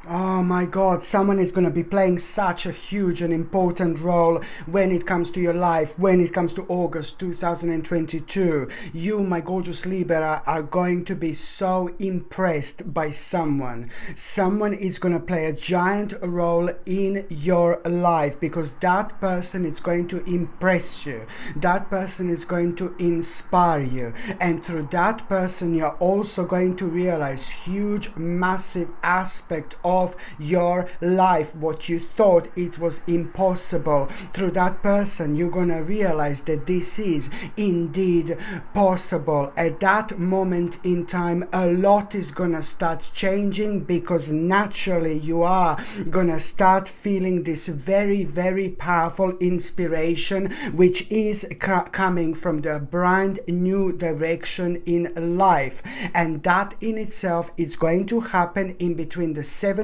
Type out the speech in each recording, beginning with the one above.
Oh my God, someone is going to be playing such a huge and important role when it comes to your life, when it comes to August 2022. You, my gorgeous Libra, are going to be so impressed by someone. Someone is going to play a giant role in your life because that person is going to impress you. That person is going to inspire you. And through that person, you're also going to realize huge, massive aspect of your life. What you thought it was impossible, through that person you're gonna realize that this is indeed possible. At that moment in time, a lot is gonna start changing because naturally you are gonna start feeling this very, very powerful inspiration, which is coming from the brand new direction in life. And that in itself is going to happen in between the 17th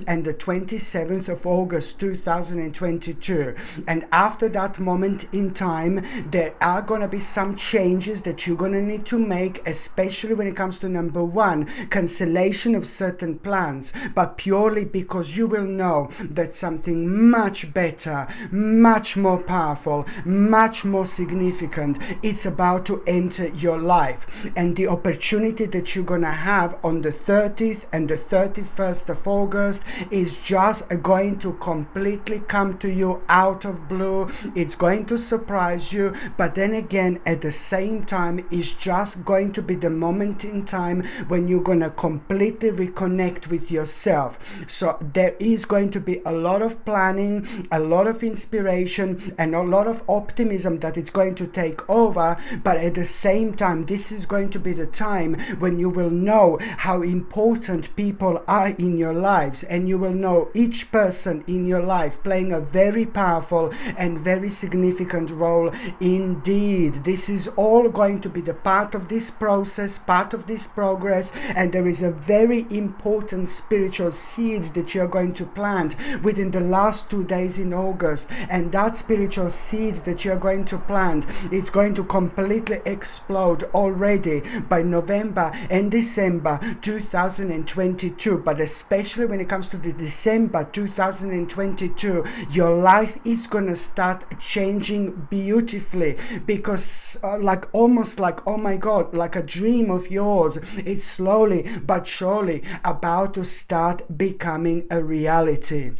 and the 27th of August 2022. And after that moment in time, there are going to be some changes that you're going to need to make, especially when it comes to number one, cancellation of certain plans, but purely because you will know that something much better, much more powerful, much more significant, it's about to enter your life. And the opportunity that you're gonna have on the 30th and the 31st of August is just going to completely come to you out of blue. It's going to surprise you, but then again, at the same time, it's just going to be the moment in time when you're gonna completely reconnect with yourself. So there is going to be a lot of planning, a lot of inspiration, and a lot of optimism that it's going to take over. But at the same time, this is going to be the time when you will know how important people are in your lives, and you will know each person in your life playing a very powerful and very significant role indeed. This is all going to be the part of this process, part of this progress, and there is a very important spiritual seed that you're going to plant within the last 2 days in August. And that spiritual seed that you're going to plant, it's going to completely explode already by November and December 2022. But especially when it comes to the December 2022, your life is going to start changing beautifully because almost like, oh my God, like a dream of yours, it's slowly but surely about to start becoming a reality.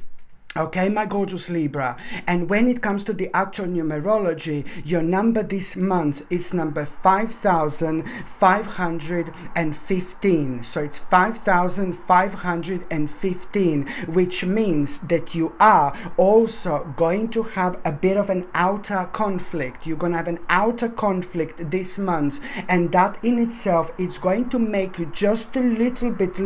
Okay, my gorgeous Libra. And when it comes to the actual numerology, your number this month is number 5,515. So it's 5,515, which means that you are also going to have a bit of an outer conflict. You're going to have an outer conflict this month, and that in itself is going to make you just a little bit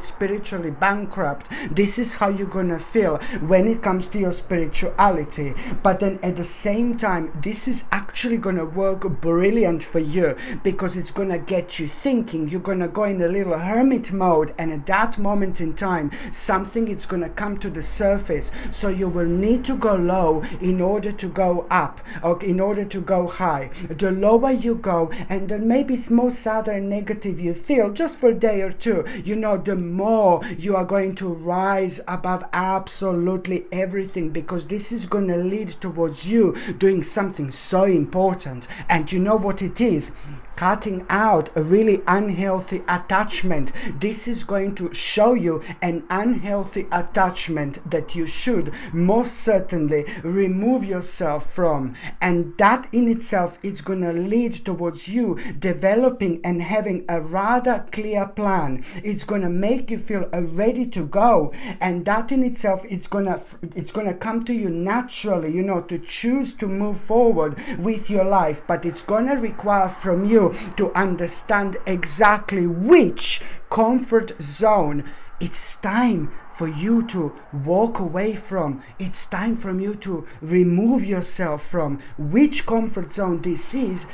spiritually bankrupt. This is how you're going to feel when it comes to your spirituality. But then at the same time, this is actually going to work brilliant for you because it's going to get you thinking. You're going to go in a little hermit mode, and at that moment in time, something is going to come to the surface. So you will need to go low in order to go up, or in order to go high. The lower you go, and then maybe it's more sad and negative you feel just for a day or two, the more you are going to rise above absolutely everything, because this is going to lead towards you doing something so important. And you know what it is? Cutting out a really unhealthy attachment. This is going to show you an unhealthy attachment that you should most certainly remove yourself from. And that in itself is going to lead towards you developing and having a rather clear plan. It's going to make you feel ready to go. And that in itself, it's going to come to you naturally, to choose to move forward with your life. But it's going to require from you to understand exactly which comfort zone it's time for you to walk away from. It's time for you to remove yourself from. Which comfort zone this is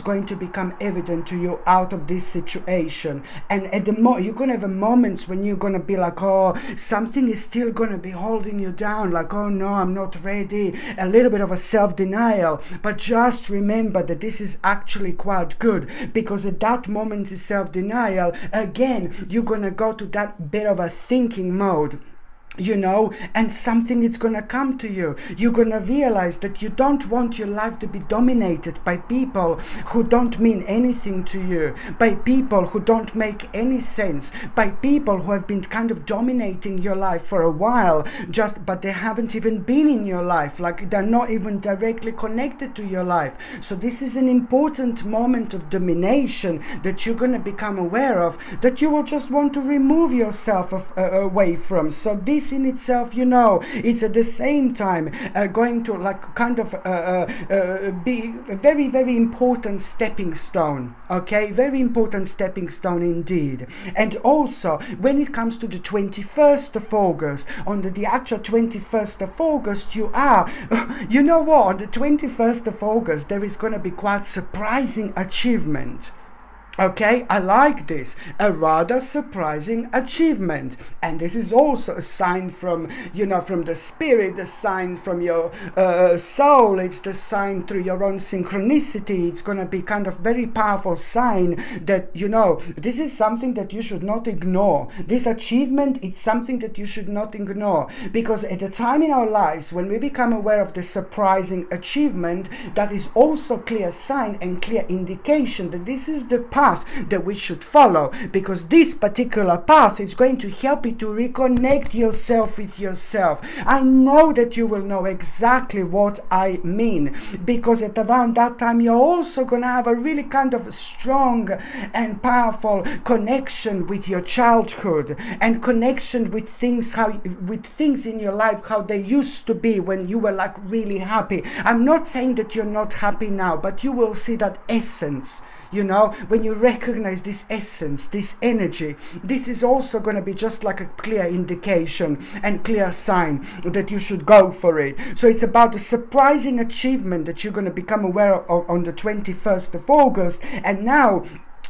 going to become evident to you out of this situation. And at the you're going to have moments when you're going to be like, oh, something is still going to be holding you down, like, oh no, I'm not ready, a little bit of a self-denial. But just remember that this is actually quite good, because at that moment of self-denial, again, you're going to go to that bit of a thinking mode mode, and something is gonna come to you. You're gonna realize that you don't want your life to be dominated by people who don't mean anything to you, by people who don't make any sense, by people who have been kind of dominating your life for a while, but they haven't even been in your life, like they're not even directly connected to your life. So this is an important moment of domination that you're gonna become aware of, that you will just want to remove yourself away from. So this in itself, it's at the same time going to be a very, very important stepping stone. Okay, very important stepping stone indeed. And also, when it comes to the 21st of August, on the actual 21st of August, on the 21st of August, there is going to be quite surprising achievement. Okay, I like this. A rather surprising achievement. And this is also a sign from the spirit, a sign from your soul. It's the sign through your own synchronicity. It's going to be kind of very powerful sign that, this is something that you should not ignore. This achievement, it's something that you should not ignore. Because at a time in our lives when we become aware of the surprising achievement, that is also clear sign and clear indication that this is the path that we should follow, because this particular path is going to help you to reconnect yourself with yourself. I know that you will know exactly what I mean, because at around that time you're also going to have a really kind of strong and powerful connection with your childhood, and connection with things in your life, how they used to be when you were like really happy. I'm not saying that you're not happy now, but you will see that essence. When you recognize this essence, this energy, this is also going to be just like a clear indication and clear sign that you should go for it. So it's about a surprising achievement that you're going to become aware of on the 21st of August. And now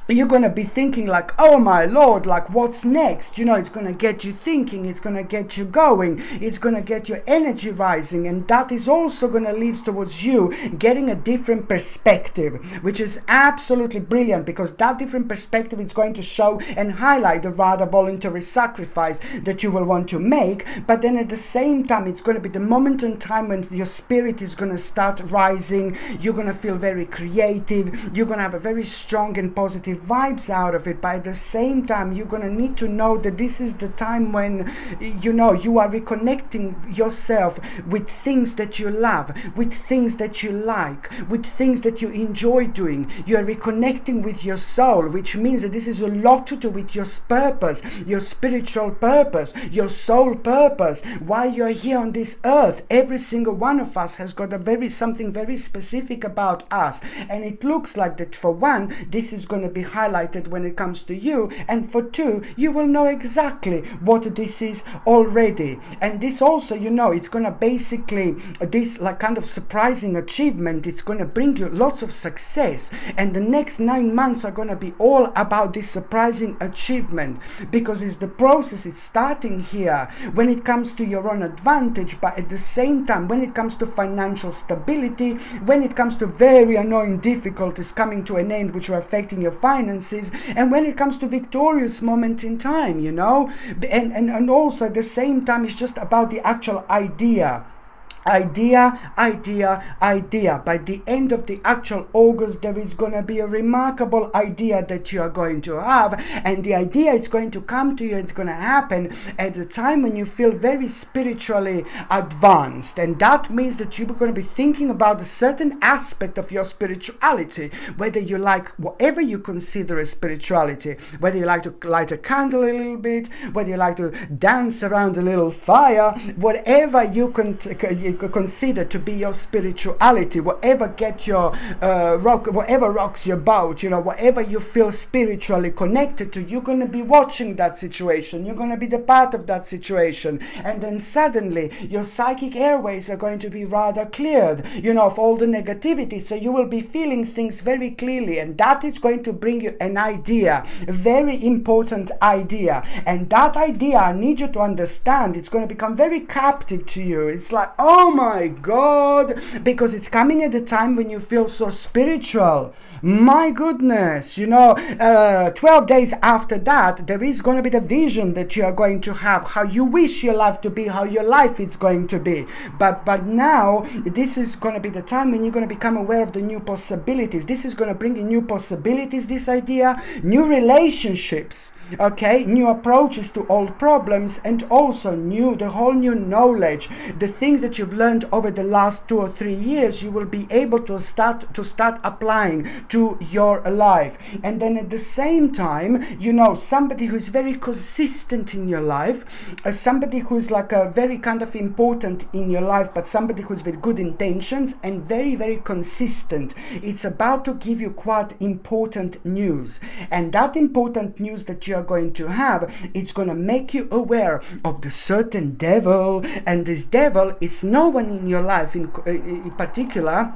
you're going to be thinking like, oh my Lord, like what's next? It's going to get you thinking, it's going to get you going, it's going to get your energy rising, and that is also going to lead towards you getting a different perspective, which is absolutely brilliant, because that different perspective is going to show and highlight the rather voluntary sacrifice that you will want to make. But then at the same time, it's going to be the moment in time when your spirit is going to start rising. You're going to feel very creative, you're going to have a very strong and positive vibes out of it. But at the same time, you're going to need to know that this is the time when you are reconnecting yourself with things that you love, with things that you like, with things that you enjoy doing. You are reconnecting with your soul, which means that this is a lot to do with your purpose, your spiritual purpose, your soul purpose, why you're here on this earth. Every single one of us has got something very specific about us, and it looks like that for one, this is going to be highlighted when it comes to you, and for two, you will know exactly what this is already. And this also, it's going to basically, this like kind of surprising achievement, it's going to bring you lots of success, and the next 9 months are going to be all about this surprising achievement, because it's the process, it's starting here when it comes to your own advantage, but at the same time, when it comes to financial stability, when it comes to very annoying difficulties coming to an end which are affecting your finances, and when it comes to victorious moment in time, and also at the same time, it's just about the actual idea. By the end of the actual August, there is going to be a remarkable idea that you are going to have, and the idea is going to come to you. It's going to happen at the time when you feel very spiritually advanced, and that means that you're going to be thinking about a certain aspect of your spirituality, whether you like whatever you consider as spirituality, whether you like to light a candle a little bit, whether you like to dance around a little fire, whatever you consider to be your spirituality, whatever whatever rocks your boat, whatever you feel spiritually connected to, you're going to be watching that situation, you're going to be the part of that situation, and then suddenly your psychic airways are going to be rather cleared, of all the negativity, so you will be feeling things very clearly, and that is going to bring you an idea, a very important idea, and that idea, I need you to understand, it's going to become very captive to you. It's like, oh Oh my God, because it's coming at a time when you feel so spiritual. My goodness, 12 days after that, there is going to be the vision that you are going to have, how you wish your life to be, how your life is going to be. But now, this is going to be the time when you're going to become aware of the new possibilities. This is going to bring in new possibilities, this idea, new relationships, okay, new approaches to old problems, and also the whole new knowledge, the things that you've learned over the last 2 or 3 years, you will be able to start applying to your life. And then at the same time, somebody who's very consistent in your life, somebody who's like a very kind of important in your life, but somebody who's with good intentions and very, very consistent. It's about to give you quite important news. And that important news that you're going to have, it's going to make you aware of the certain devil. And this devil, it's no one in your life in particular,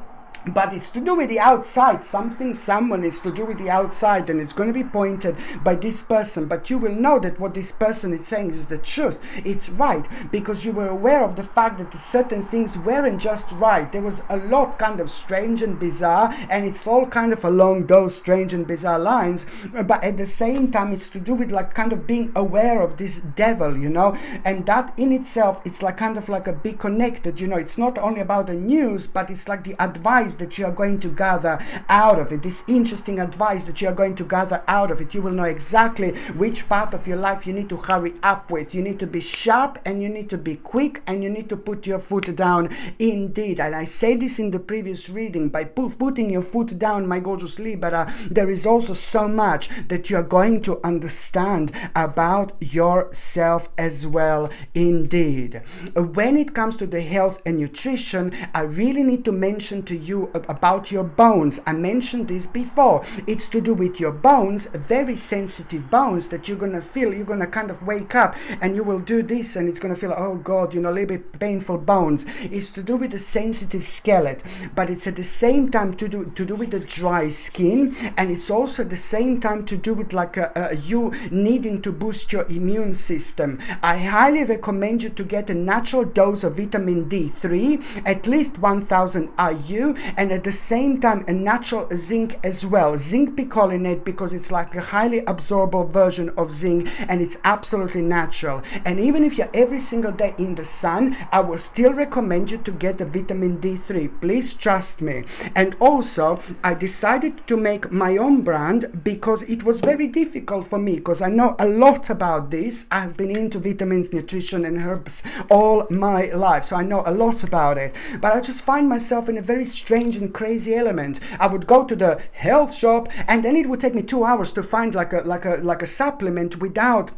but it's to do with the outside. Someone is to do with the outside, and it's going to be pointed by this person. But you will know that what this person is saying is the truth. It's right, because you were aware of the fact that certain things weren't just right. There was a lot kind of strange and bizarre, and it's all kind of along those strange and bizarre lines. But at the same time, it's to do with like kind of being aware of this devil, and that in itself, it's like kind of like a be connected. It's not only about the news, but it's like the advice that you are going to gather out of it, this interesting advice that you are going to gather out of it. You will know exactly which part of your life you need to hurry up with. You need to be sharp, and you need to be quick, and you need to put your foot down indeed. And I said this in the previous reading, by putting your foot down, my gorgeous Libra, there is also so much that you are going to understand about yourself as well indeed. When it comes to the health and nutrition, I really need to mention to you about your bones. I mentioned this before. It's to do with your bones, very sensitive bones that you're going to feel. You're going to kind of wake up and you will do this, and it's going to feel, oh God, a little bit painful bones. It's to do with the sensitive skeleton, but it's at the same time to do with the dry skin, and it's also at the same time to do with like you needing to boost your immune system. I highly recommend you to get a natural dose of vitamin D3, at least 1000 IU, and at the same time a natural zinc as well, zinc picolinate, because it's like a highly absorbable version of zinc, and it's absolutely natural. And even if you're every single day in the sun, I will still recommend you to get the vitamin D3. Please trust me. And also, I decided to make my own brand because it was very difficult for me, because I know a lot about this. I've been into vitamins, nutrition and herbs all my life, so I know a lot about it. But I just find myself in a very strange and crazy element. I would go to the health shop, and then it would take me 2 hours to find like a supplement without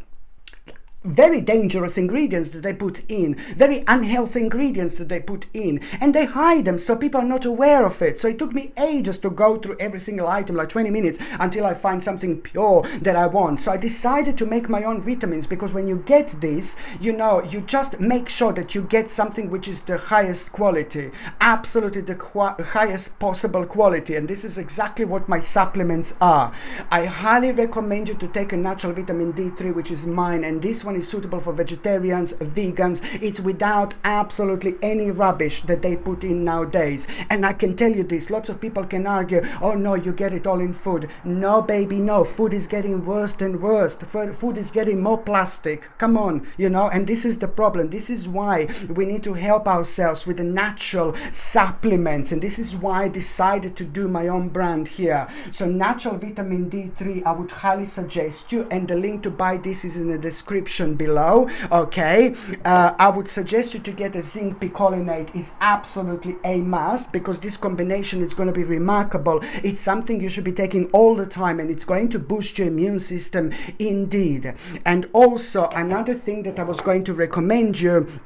very dangerous ingredients that they put in, very unhealthy ingredients that they put in, and they hide them so people are not aware of it. So it took me ages to go through every single item, like 20 minutes, until I find something pure that I want. So I decided to make my own vitamins, because when you get this, you just make sure that you get something which is the highest quality, absolutely the highest possible quality. And this is exactly what my supplements are. I highly recommend you to take a natural vitamin D3, which is mine, and this one is suitable for vegetarians, vegans. It's without absolutely any rubbish that they put in nowadays. And I can tell you this, lots of people can argue, oh no, you get it all in food. No baby, no, food is getting worse and worse. Food is getting more plastic. Come on, and this is the problem. This is why we need to help ourselves with the natural supplements, and this is why I decided to do my own brand here. So natural vitamin D3, I would highly suggest you, and the link to buy this is in the description below. Okay, I would suggest you to get a zinc picolinate. Is absolutely a must, because this combination is going to be remarkable. It's something you should be taking all the time, and it's going to boost your immune system indeed. And also another thing that I was going to recommend you,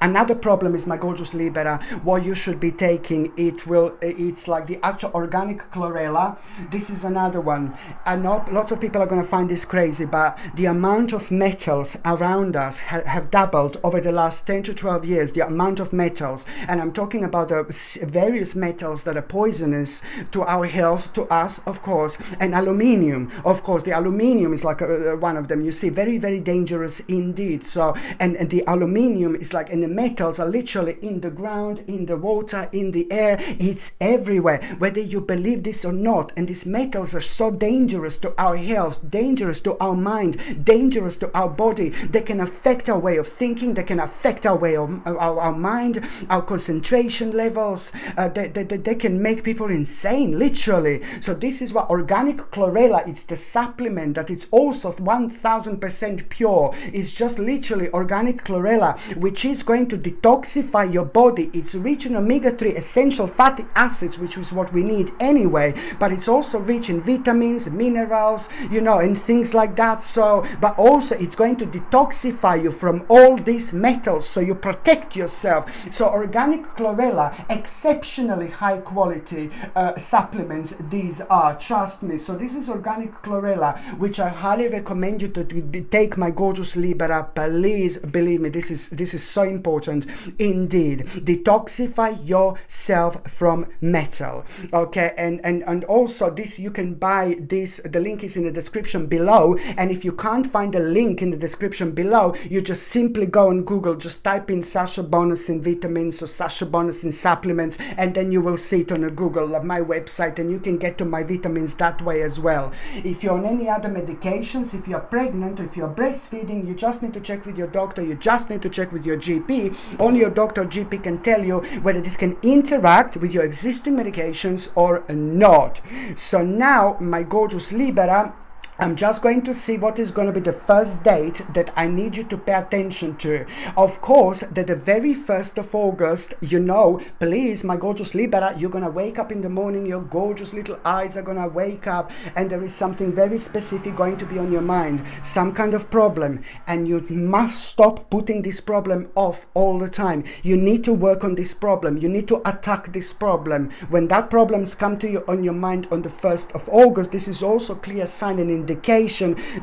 another problem is, my gorgeous Libra, what you should be taking. It's like the actual organic chlorella. This is another one. I know lots of people are going to find this crazy, but the amount of metals around us have doubled over the last 10 to 12 years, the amount of metals. And I'm talking about the various metals that are poisonous to our health, to us, of course, and aluminium. Of course, the aluminium is like one of them. You see, very, very dangerous indeed. So, and the aluminium is is like, and the metals are literally in the ground, in the water, in the air. It's everywhere, whether you believe this or not. And these metals are so dangerous to our health, dangerous to our mind, dangerous to our body. They can affect our way of thinking. They can affect our way of our mind, our concentration levels. They can make people insane, literally. So this is what organic chlorella, it's the supplement that it's also 1000% pure. It's just literally organic chlorella, which is going to detoxify your body. It's rich in omega-3 essential fatty acids, which is what we need anyway, but it's also rich in vitamins, minerals, and things like that. So, but also it's going to detoxify you from all these metals, so you protect yourself. So organic chlorella, exceptionally high quality supplements these are, trust me. So this is organic chlorella, which I highly recommend you to take, my gorgeous Libra. Please believe me, this is so important indeed. Detoxify yourself from metal, okay? And also this, you can buy this, the link is in the description below. And if you can't find the link in the description below, you just simply go on Google, just type in Sasha Bonasin vitamins or Sasha Bonasin supplements, and then you will see it on a Google of my website, and you can get to my vitamins that way as well. If you're on any other medications, if you're pregnant, if you're breastfeeding, you just need to check with your doctor, you just need to check with your GP. Only your doctor or GP can tell you whether this can interact with your existing medications or not. So now, my gorgeous Libra, I'm just going to see what is going to be the first date that I need you to pay attention to. Of course, that the very 1st of August, please, my gorgeous Libra, you're going to wake up in the morning, your gorgeous little eyes are going to wake up, and there is something very specific going to be on your mind, some kind of problem, and you must stop putting this problem off all the time. You need to work on this problem. You need to attack this problem. When that problems come to you on your mind on the 1st of August, this is also clear sign and indication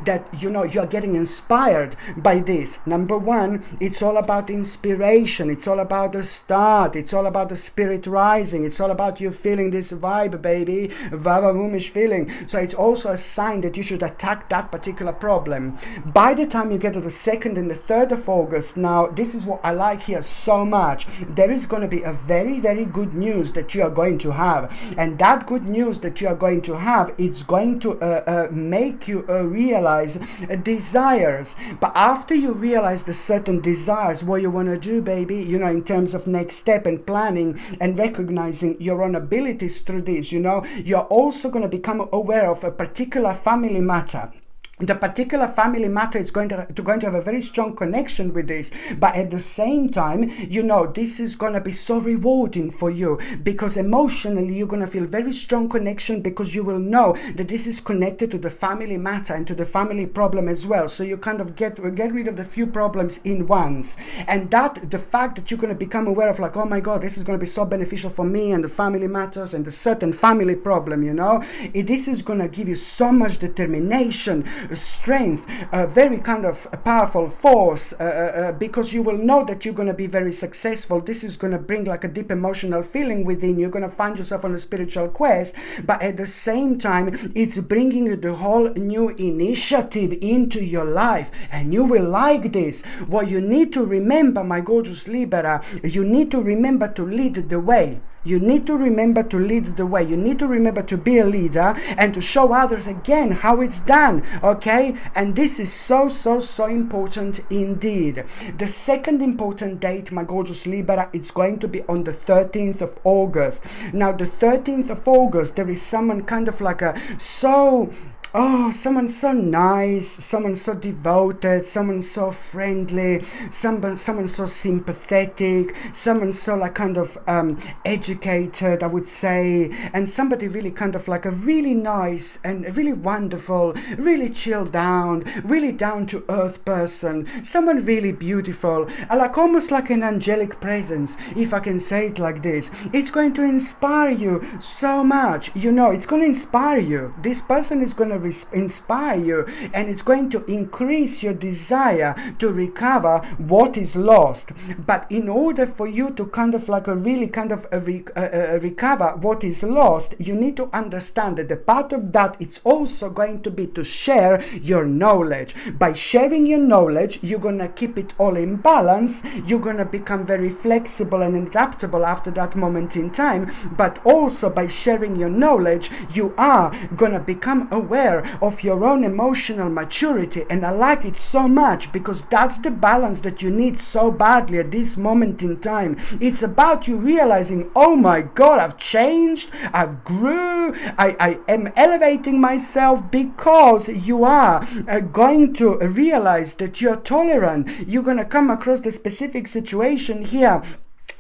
that you are getting inspired by this. Number one, it's all about inspiration. It's all about the start. It's all about the spirit rising. It's all about you feeling this vibe, baby, vavavoom-ish feeling. So it's also a sign that you should attack that particular problem. By the time you get to the 2nd and the 3rd of August, now this is what I like here so much. There is going to be a very, very good news that you are going to have, and that good news that you are going to have, it's going to make you realize desires. But after you realize the certain desires, what you want to do, baby, in terms of next step and planning and recognizing your own abilities through this, you're also going to become aware of a particular family matter. The particular family matter is going to have a very strong connection with this, but at the same time, this is going to be so rewarding for you, because emotionally you're going to feel very strong connection, because you will know that this is connected to the family matter and to the family problem as well. So you kind of get rid of the few problems in once, and that the fact that you're going to become aware of, like, oh my God, this is going to be so beneficial for me and the family matters and the certain family problem, this is going to give you so much determination, strength, a very kind of powerful force, because you will know that you're going to be very successful. This is going to bring like a deep emotional feeling within. You're going to find yourself on a spiritual quest, but at the same time, it's bringing you the whole new initiative into your life, and you will like this. What you need to remember, my gorgeous Libra, you need to remember to lead the way. You need to remember to lead the way. You need to remember to be a leader and to show others again how it's done, okay? And this is so, so, so important indeed. The second important date, my gorgeous Libra, it's going to be on the 13th of August. Now, the 13th of August, there is someone kind of like someone so nice, someone so devoted, someone so friendly, someone so sympathetic, someone so like kind of educated, I would say, and somebody really kind of like a really nice and really wonderful, really chilled down, really down to earth person, someone really beautiful, like almost like an angelic presence, if I can say it like this. It's going to inspire you so much, it's going to inspire you. This person is going to to inspire you, and it's going to increase your desire to recover what is lost. But in order for you to kind of like recover what is lost, you need to understand that the part of that it's also going to be to share your knowledge. By sharing your knowledge, you're gonna keep it all in balance. You're gonna become very flexible and adaptable after that moment in time. But also by sharing your knowledge, you are gonna become aware of your own emotional maturity. And I like it so much because that's the balance that you need so badly at this moment in time. It's about you realizing, oh my God, I've changed, I've grew, I am elevating myself, because you are going to realize that you're tolerant. You're going to come across the specific situation here,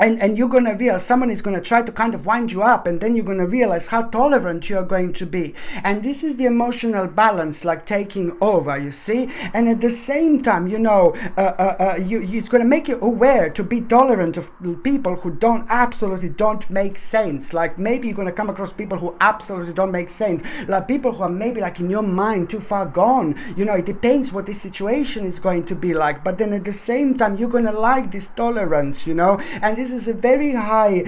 and you're going to realize someone is going to try to kind of wind you up, and then you're going to realize how tolerant you're going to be. And this is the emotional balance like taking over, you see. And at the same time, you know, it's going to make you aware to be tolerant of people who absolutely don't make sense. Like maybe you're going to come across people who absolutely don't make sense, like people who are maybe like in your mind too far gone. You know, it depends what this situation is going to be like. But then at the same time, you're going to like this tolerance, you know. And this is a very high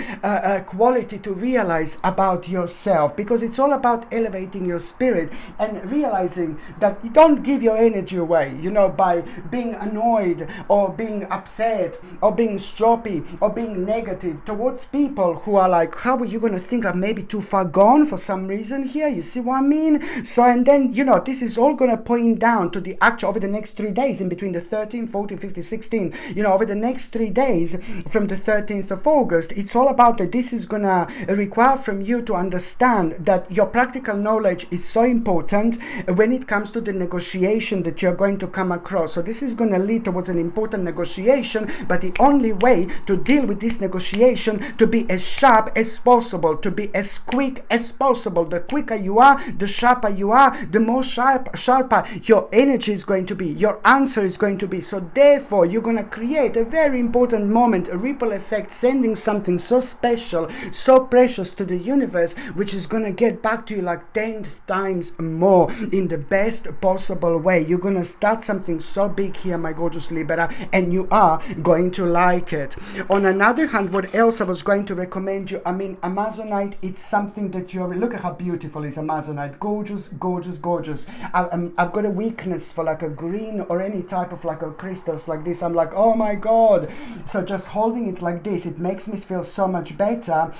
quality to realize about yourself, because it's all about elevating your spirit and realizing that you don't give your energy away, you know, by being annoyed or being upset or being stroppy or being negative towards people who are like, how are you going to think I'm maybe too far gone for some reason here? You see what I mean? So, and then, you know, this is all going to point down to the actual, over the next 3 days, in between the 13th, 14th, 15th, 16th, you know, over the next 3 days from the 13th of August, it's all about that this is gonna require from you to understand that your practical knowledge is so important when it comes to the negotiation that you're going to come across. So this is going to lead towards an important negotiation, but the only way to deal with this negotiation to be as sharp as possible, to be as quick as possible. The quicker you are, the sharper you are, the more sharper your energy is going to be, your answer is going to be. So therefore you're going to create a very important moment, a ripple effect, sending something so special, so precious to the universe, which is going to get back to you like 10 times more in the best possible way. You're going to start something so big here, my gorgeous Libra, and you are going to like it. On another hand, what else I was going to recommend you, I mean, Amazonite, it's something that you're, look at how beautiful is Amazonite. Gorgeous, gorgeous, gorgeous. I've got a weakness for like a green or any type of like a crystals like this. I'm like, oh my God. So just holding it like this, it makes me feel so much better.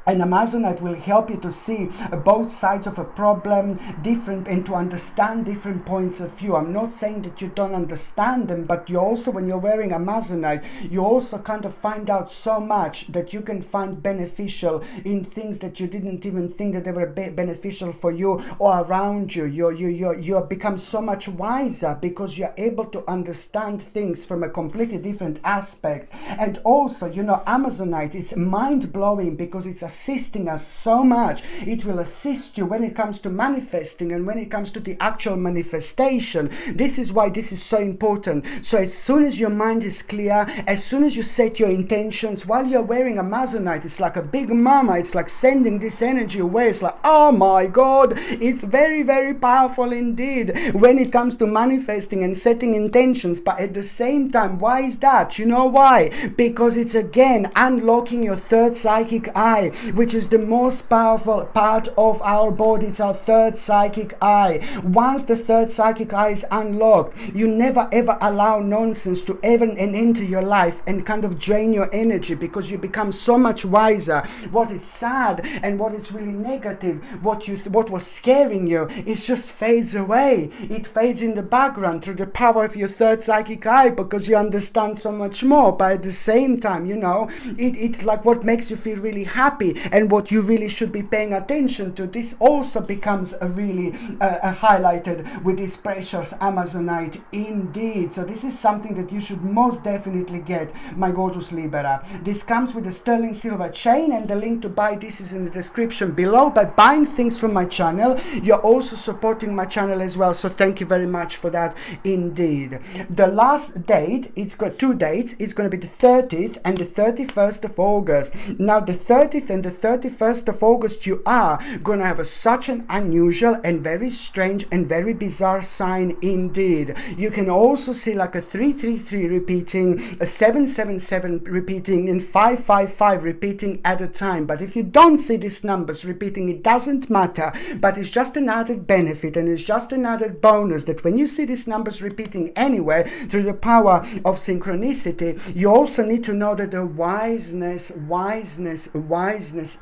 And Amazonite will help you to see both sides of a problem, different, and to understand different points of view. I'm not saying that you don't understand them, but you also, when you're wearing Amazonite, you also kind of find out so much that you can find beneficial in things that you didn't even think that they were beneficial for you or around you. You become so much wiser because you're able to understand things from a completely different aspect. And also, you know, Amazonite, it's mind-blowing because it's assisting us so much. It will assist you when it comes to manifesting and when it comes to the actual manifestation. This is why this is so important. So as soon as your mind is clear, as soon as you set your intentions, while you're wearing Amazonite, it's like a big mama. It's like sending this energy away. It's like, oh my God, it's very, very powerful indeed when it comes to manifesting and setting intentions. But at the same time, why is that? You know why? Because it's again unlocking your third psychic eye, which is the most powerful part of our body. It's our third psychic eye. Once the third psychic eye is unlocked, you never ever allow nonsense to ever enter your life and kind of drain your energy, because you become so much wiser. What is sad and what is really negative, what was scaring you, it just fades away. It fades in the background through the power of your third psychic eye, because you understand so much more. But at the same time, you know, it's like what makes you feel really happy and what you really should be paying attention to. This also becomes a really highlighted with this precious Amazonite indeed. So this is something that you should most definitely get, my gorgeous Libra. This comes with a sterling silver chain, and the link to buy this is in the description below. By buying things from my channel, you're also supporting my channel as well, so thank you very much for that indeed. The last date, it's got 2 dates. It's going to be the 30th and the 31st of August. Now the 30th and and the 31st of August, you are going to have such an unusual and very strange and very bizarre sign indeed. You can also see like a 333 repeating, a 777 repeating, and 555 repeating at a time. But if you don't see these numbers repeating, it doesn't matter, but it's just an added benefit, and it's just an added bonus that when you see these numbers repeating anywhere through the power of synchronicity, you also need to know that the wiseness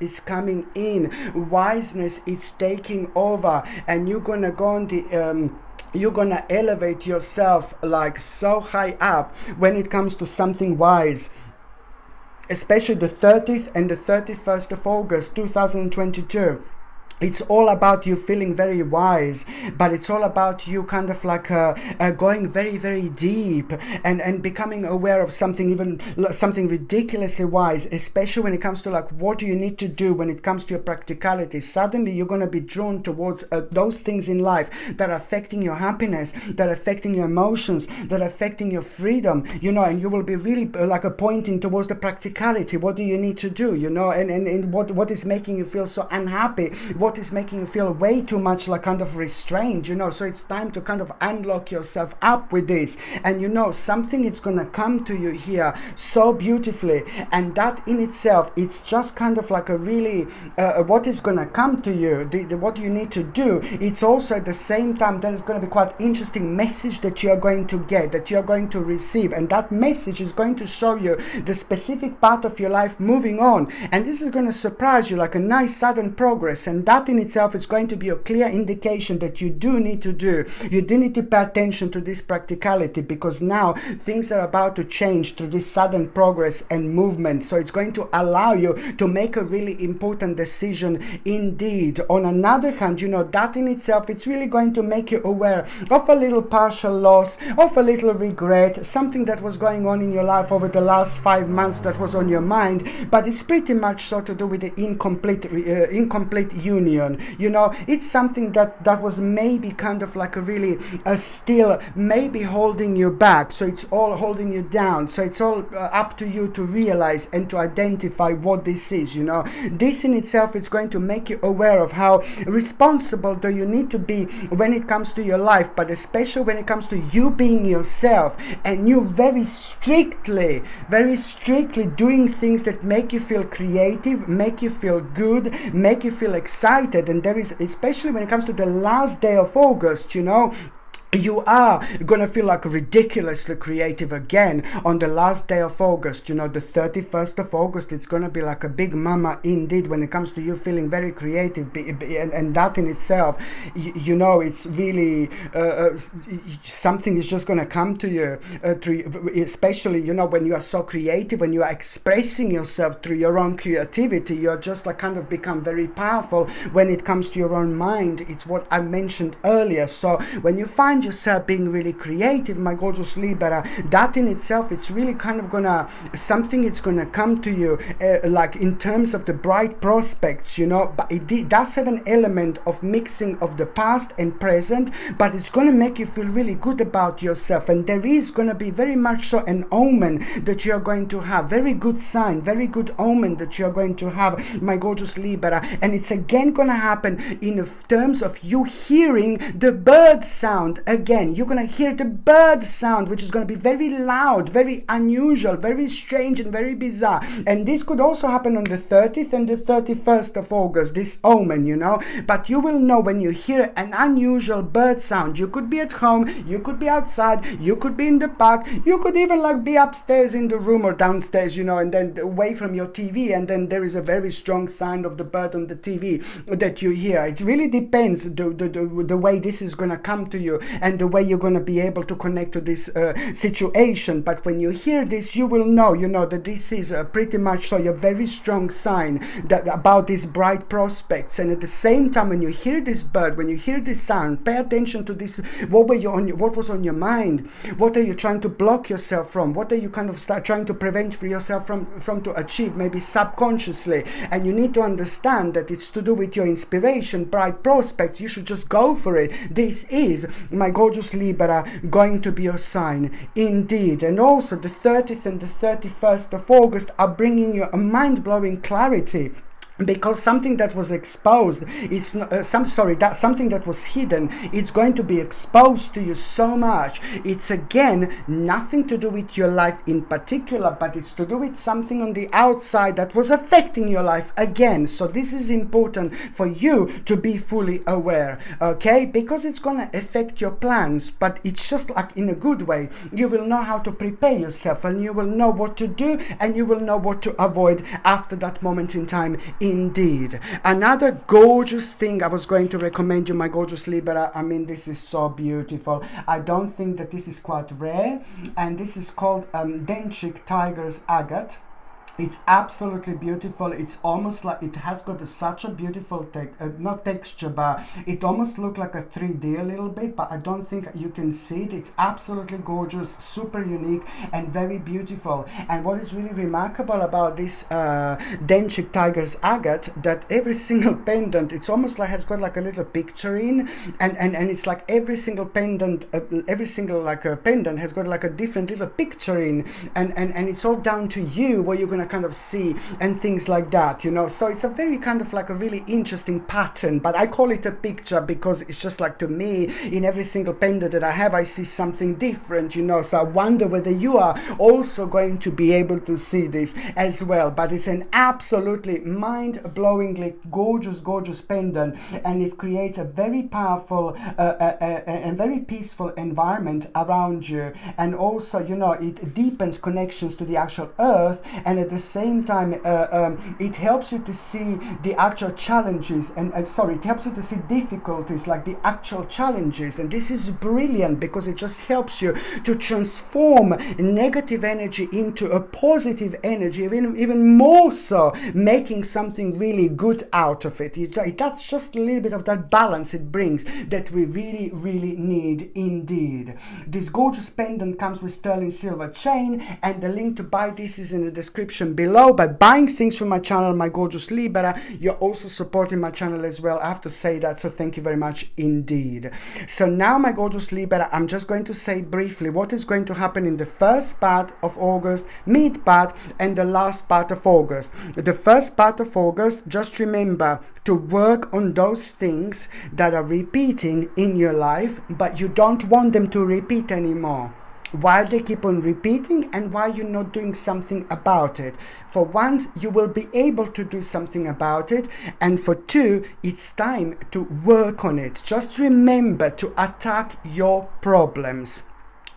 is coming in. Wiseness is taking over, and you're gonna go on the you're gonna elevate yourself like so high up when it comes to something wise, especially the 30th and the 31st of August 2022. It's all about you feeling very wise, but it's all about you kind of like going very, very deep and becoming aware of something, even something ridiculously wise, especially when it comes to like what do you need to do when it comes to your practicality. Suddenly you're going to be drawn towards those things in life that are affecting your happiness, that are affecting your emotions, that are affecting your freedom, you know, and you will be really like pointing towards the practicality. What do you need to do, you know, and what is making you feel so unhappy? What is making you feel way too much like kind of restrained, you know? So it's time to kind of unlock yourself up with this, and you know something is gonna come to you here so beautifully, and that in itself, it's just kind of like a really what is gonna come to you, what you need to do. It's also at the same time that is going to be quite interesting message that you are going to get, that you are going to receive, and that message is going to show you the specific part of your life moving on, and this is going to surprise you like a nice sudden progress, and that in itself is going to be a clear indication that you do need to pay attention to this practicality, because now things are about to change through this sudden progress and movement. So it's going to allow you to make a really important decision indeed. On another hand, you know, that in itself, it's really going to make you aware of a little partial loss, of a little regret, something that was going on in your life over the last 5 months that was on your mind, but it's pretty much so to do with the incomplete union. You know, it's something that was maybe kind of like a really still maybe holding you back. So it's all holding you down. So it's all up to you to realize and to identify what this is. You know, this in itself is going to make you aware of how responsible do you need to be when it comes to your life, but especially when it comes to you being yourself, and you very strictly doing things that make you feel creative, make you feel good, make you feel excited. And there is, especially when it comes to the last day of August, you know, you are gonna feel like ridiculously creative again on the last day of August. You know, the 31st of August, it's gonna be like a big mama indeed when it comes to you feeling very creative, and that in itself, you know, it's really something is just gonna come to you especially, you know, when you are so creative, when you are expressing yourself through your own creativity, you're just like kind of become very powerful when it comes to your own mind. It's what I mentioned earlier. So when you find yourself being really creative, my gorgeous Libra, that in itself, it's really kind of gonna, something is gonna come to you like in terms of the bright prospects, you know, but it does have an element of mixing of the past and present, but it's gonna make you feel really good about yourself, and there is gonna be very much so an omen that you're going to have, very good sign, very good omen that you're going to have, my gorgeous Libra, and it's again gonna happen in terms of you hearing the bird sound. Again, you're going to hear the bird sound, which is going to be very loud, very unusual, very strange, and very bizarre. And this could also happen on the 30th and the 31st of August, this omen, you know. But you will know when you hear an unusual bird sound. You could be at home, you could be outside, you could be in the park, you could even like be upstairs in the room or downstairs, you know, and then away from your TV, and then there is a very strong sound of the bird on the TV that you hear. It really depends the way this is going to come to you, and the way you're going to be able to connect to this situation. But when you hear this, you will know, you know, that this is pretty much so a very strong sign that about these bright prospects. And at the same time, when you hear this bird, when you hear this sound, pay attention to this. What was on your mind? What are you trying to block yourself from? What are you kind of trying to prevent for yourself from to achieve, maybe subconsciously? And you need to understand that it's to do with your inspiration, bright prospects. You should just go for it. This is, my gorgeous Libra, going to be your sign indeed. And also the 30th and the 31st of August are bringing you a mind-blowing clarity. because something that was exposed, it's not, something that was hidden, it's going to be exposed to you so much. It's again nothing to do with your life in particular, but it's to do with something on the outside that was affecting your life again. So this is important for you to be fully aware, okay? Because it's gonna affect your plans, but it's just like in a good way. You will know how to prepare yourself, and you will know what to do, and you will know what to avoid after that moment in time. Indeed. Another gorgeous thing I was going to recommend you, my gorgeous Libra. I mean, this is so beautiful. I don't think that this is quite rare, and this is called Decisive Tiger's Agate. It's absolutely beautiful. It's almost like it has got such a beautiful not texture, but it almost looks like a 3D a little bit, but I don't think you can see it. It's absolutely gorgeous, super unique, and very beautiful. And what is really remarkable about this Decisive Tiger's Agate, that every single pendant, it's almost like has got like a little picture in, and it's like every single pendant, pendant has got like a different little picture in, and it's all down to you what you're gonna kind of see and things like that, you know. So it's a very kind of like a really interesting pattern, but I call it a picture because it's just like, to me, in every single pendant that I have, I see something different, you know. So I wonder whether you are also going to be able to see this as well. But it's an absolutely mind-blowingly gorgeous pendant, and it creates a very powerful and very peaceful environment around you. And also, you know, it deepens connections to the actual earth, and at the same time it helps you to see the actual challenges, and it helps you to see difficulties like the actual challenges. And this is brilliant because it just helps you to transform negative energy into a positive energy, even more so, making something really good out of it. That's just a little bit of that balance it brings that we really need indeed. This gorgeous pendant comes with sterling silver chain, and the link to buy this is in the description below. By buying things from my channel, my gorgeous Libra, you're also supporting my channel as well. I have to say that, so thank you very much indeed. So now, my gorgeous Libra, I'm just going to say briefly what is going to happen in the first part of August, mid part, and the last part of August. The first part of August, just remember to work on those things that are repeating in your life, but you don't want them to repeat anymore. Why they keep on repeating, and why you're not doing something about it. For once, you will be able to do something about it, and for two, it's time to work on it. Just remember to attack your problems.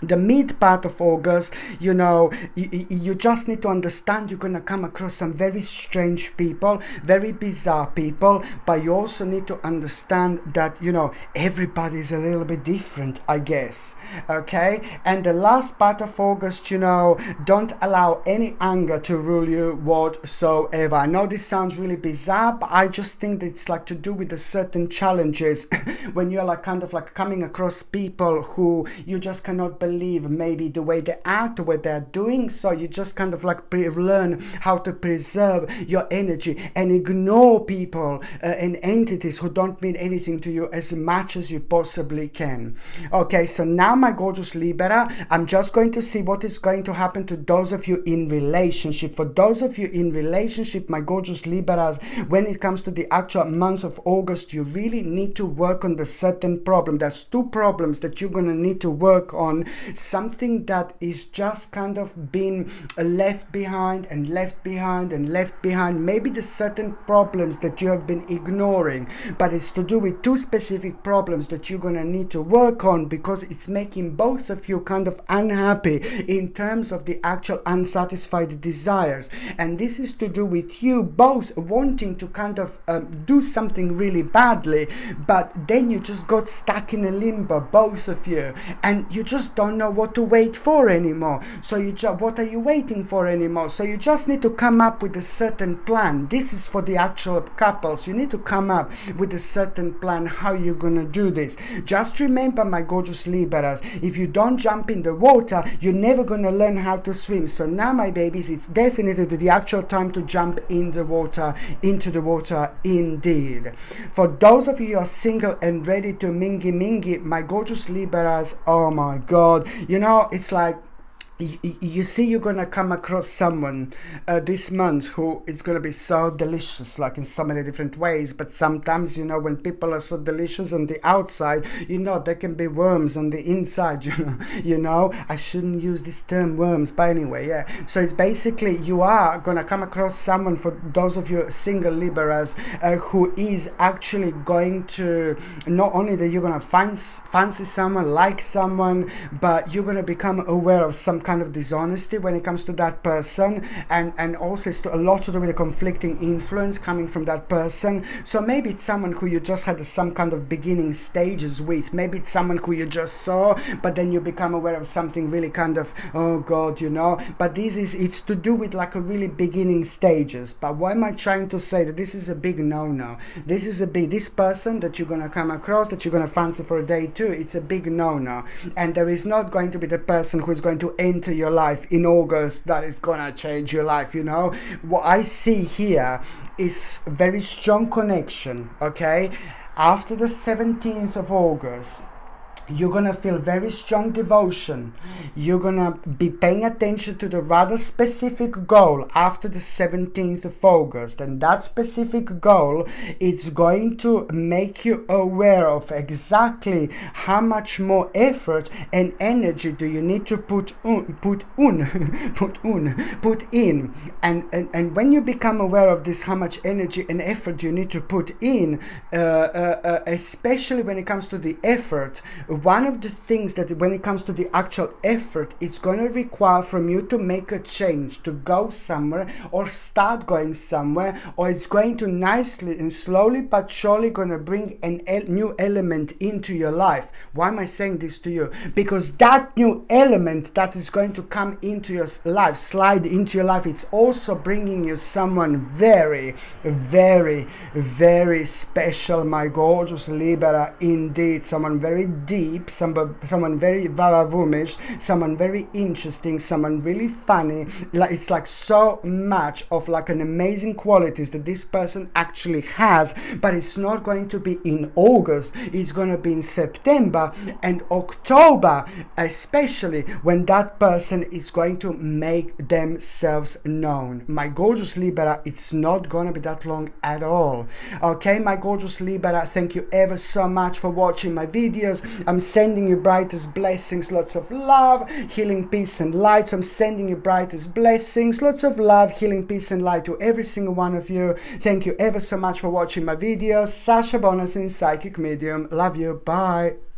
The mid part of August, you know, you just need to understand you're going to come across some very strange people, very bizarre people, but you also need to understand that, you know, everybody's a little bit different, I guess, okay? And the last part of August, you know, don't allow any anger to rule you whatsoever. I know this sounds really bizarre, but I just think that it's like to do with the certain challenges when you're like kind of like coming across people who you just cannot believe maybe the way they act, what they're doing. So you just kind of like learn how to preserve your energy and ignore people and entities who don't mean anything to you as much as you possibly can. Okay, so now, my gorgeous Libra, I'm just going to see what is going to happen to those of you in relationship. For those of you in relationship, my gorgeous Libras, when it comes to the actual month of August, you really need to work on the certain problem. There's two problems that you're going to need to work on. Something that is just kind of been left behind and left behind and left behind. Maybe the certain problems that you have been ignoring, but it's to do with two specific problems that you're going to need to work on, because it's making both of you kind of unhappy in terms of the actual unsatisfied desires. And this is to do with you both wanting to kind of do something really badly, but then you just got stuck in a limbo, both of you, and you just don't know what to wait for anymore. So what are you waiting for anymore? So you just need to come up with a certain plan. This is for the actual couples. You need to come up with a certain plan how you're gonna do this. Just remember, my gorgeous Libras, if you don't jump in the water, you're never gonna learn how to swim. So now, my babies, it's definitely the actual time to jump in the water, into the water indeed. For those of you who are single and ready to mingy, my gorgeous Libras, oh my god, you know, it's like you see, you're gonna come across someone this month who is gonna be so delicious, like in so many different ways. But sometimes, you know, when people are so delicious on the outside, you know, there can be worms on the inside. You know, I shouldn't use this term worms, but anyway, yeah. So it's basically you are gonna come across someone, for those of you single Libras, who is actually going to, not only that you're gonna fancy someone, like someone, but you're gonna become aware of some kind of dishonesty when it comes to that person, and also it's a lot to do with the conflicting influence coming from that person. So maybe it's someone who you just had some kind of beginning stages with, maybe it's someone who you just saw, but then you become aware of something really kind of, oh god, you know. But it's to do with like a really beginning stages. But why am I trying to say that this is a big no-no? This person that you're gonna come across, that you're gonna fancy for a day too, it's a big no-no. And there is not going to be the person who is going to enter your life in August that is gonna change your life, you know. What I see here is very strong connection, okay? After the 17th of August, you're gonna feel very strong devotion. You're gonna be paying attention to the rather specific goal after the 17th of August, and that specific goal is going to make you aware of exactly how much more effort and energy do you need to put in. And when you become aware of this, how much energy and effort you need to put in, especially when it comes to the effort, one of the things that when it comes to the actual effort, it's going to require from you to make a change, to go somewhere or start going somewhere, or it's going to nicely and slowly but surely going to bring a new element into your life. Why am I saying this to you? Because that new element that is going to come into your life, slide into your life, it's also bringing you someone very, very, very special, my gorgeous Libra, indeed. Someone very deep, someone very vavavumish, someone very interesting, someone really funny. Like, it's like so much of like an amazing qualities that this person actually has, but it's not going to be in August, it's going to be in September and October, especially when that person is going to make themselves known. My gorgeous Libra, it's not going to be that long at all. Okay, my gorgeous Libra, thank you ever so much for watching my videos. I'm sending you brightest blessings, lots of love, healing, peace and light. So I'm sending you brightest blessings, lots of love, healing, peace and light to every single one of you. Thank you ever so much for watching my videos. Sasha Bonasin, psychic medium. Love you. Bye.